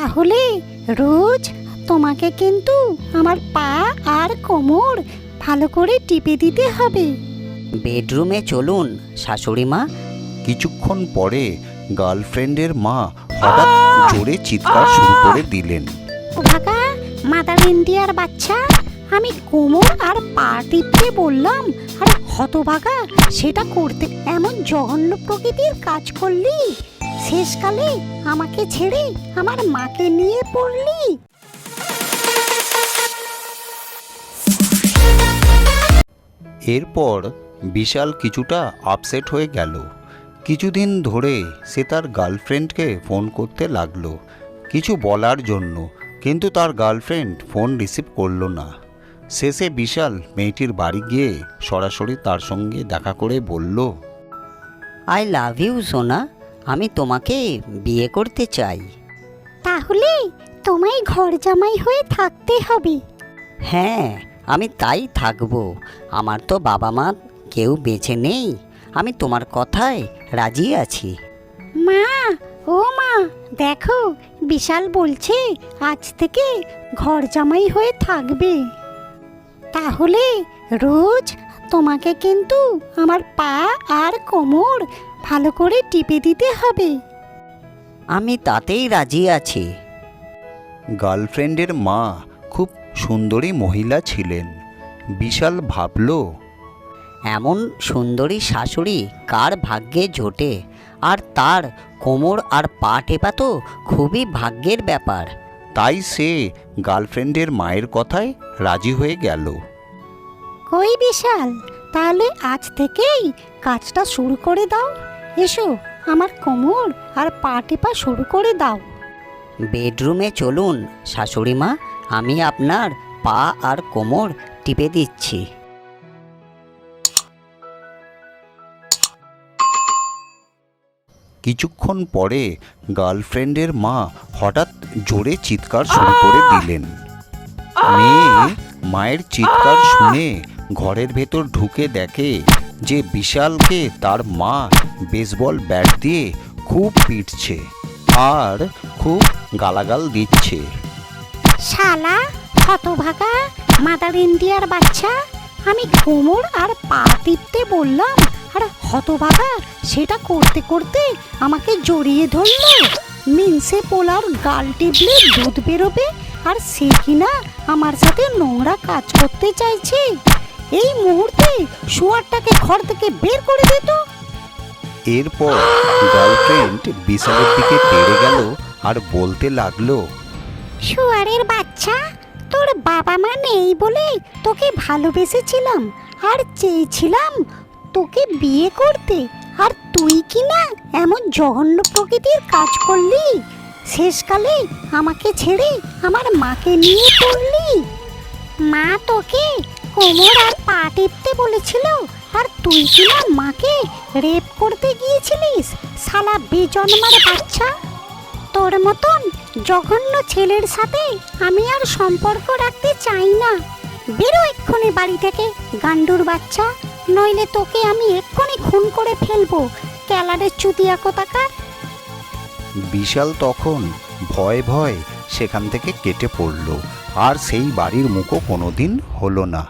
তাহলে রোজ তোমাকে কিন্তু আমার পা আর কোমর ভালো করে টিপে দিতে হবে। বেডরুমে চলুন শাশুড়ি মা। কিছুক্ষণ পরে গার্লফ্রেন্ডের মা হঠাৎ জোরে চিৎকার শুরু করে দিলেন। ভাগা মাদার ইন্ডিয়ার বাচ্চা, আমি কোমর আর পা টিপতে বললাম, আর হতভাগা সেটা করতে এমন জঘন্য প্রকৃতির কাজ করলি। শেষকালে আমাকে ছেড়ে আমার মাকে নিয়ে পড়লি। এরপর বিশাল কিছুটা আপসেট হয়ে গেল। কিছুদিন ধরে সে তার গার্লফ্রেন্ডকে ফোন করতে লাগলো কিছু বলার জন্য, কিন্তু তার গার্লফ্রেন্ড ফোন রিসিভ করলো না। শেষে বিশাল মেয়েটির বাড়ি গিয়ে সরাসরি তার সঙ্গে দেখা করে বলল, আই লাভ ইউ সোনা, আমি তোমাকে বিয়ে করতে চাই। তাহলে তোমায় ঘর জামাই হয়ে থাকতে হবে। হ্যাঁ, আমি তাই থাকবো। আমার তো বাবা মা কেউ বেঁচে নেই, আমি তোমার কথায় রাজি আছি। মা, ও মা, দেখো বিশাল বলছে আজ থেকে ঘর জামাই হয়ে থাকবে। তাহলে রোজ তোমাকে কিন্তু আমার পা আর কোমর ভালো করে টিপে দিতে হবে। আমি তাতেই রাজি আছি। গার্লফ্রেন্ডের মা খুব সুন্দরী মহিলা ছিলেন। বিশাল ভাবল, এমন সুন্দরী শাশুড়ি কার ভাগ্যে জোটে, আর তার কোমর আর পা টেপা তো খুবই ভাগ্যের ব্যাপার। তাই সে গার্লফ্রেন্ডের মায়ের কথায় রাজি হয়ে গেল। কই বিশাল, তাহলে আজ থেকেই কাজটা শুরু করে দাও। এসো, আমার কোমর আর পা টেপা শুরু করে দাও। বেডরুমে চলুন শাশুড়ি মা, আমি আপনার পা আর কোমর টিপে দিচ্ছি। কিছুক্ষণ পরে গার্লফ্রেন্ডের মা হঠাৎ জোরে চিৎকার শুরু করে দিলেন। মেয়ে মায়ের চিৎকার শুনে ঘরের ভেতর ঢুকে দেখে যে বিশালকে তার মা বেসবল ব্যাট দিয়ে খুব পিটছে আর খুব গালাগাল দিচ্ছে। শালা হতভাগা মাদার ইন্ডিয়ার বাচ্চা, আমি কোমর আর পা টিপতে বললাম, আর হতভাগা সেটা করতে করতে আমাকে জড়িয়ে ধরলো। মিনসে পোলার গাল টিপলে দুধ বেরোবে, আর সে কিনা আমার সাথে নোংরা কাজ করতে চাইছে। এই মুহূর্তে শুয়ারটাকে ঘর থেকে বের করে দিত। এরপর গার্লফ্রেন্ড বিশালের দিকে তেড়ে গেল আর বলতে লাগলো, শুয়ারের বাচ্চা, তোর বাবা মা নেই বলে তোকে ভালোবেসেছিলাম আর চেয়েছিলাম তোকে বিয়ে করতে, আর তুই কি না এমন জঘন্য প্রকৃতির কাজ করলি। শেষকালে আমাকে ছেড়ে আমার মাকে নিয়ে পড়লি। মা তোকে কোমর আর পা টিপতে বলেছিল, আর তুই কি না মাকে রেপ করতে গিয়েছিলিস। শালা বেজন্মার বাচ্চা, তোর মতন জঘন্য ছেলের সাথে আমি আর সম্পর্ক রাখতে চাই না। বেরো এক্ষুনি বাড়ি থেকে গান্ডুর বাচ্চা, নইলে তোকে আমি এক্ষুনি খুন করে ফেলবো। ক্যালারের চুতিয়া কোথাকার। বিশাল তখন ভয় ভয় সেখান থেকে কেটে পড়ল, আর সেই বাড়ির মুখও কোনোদিন হলো না।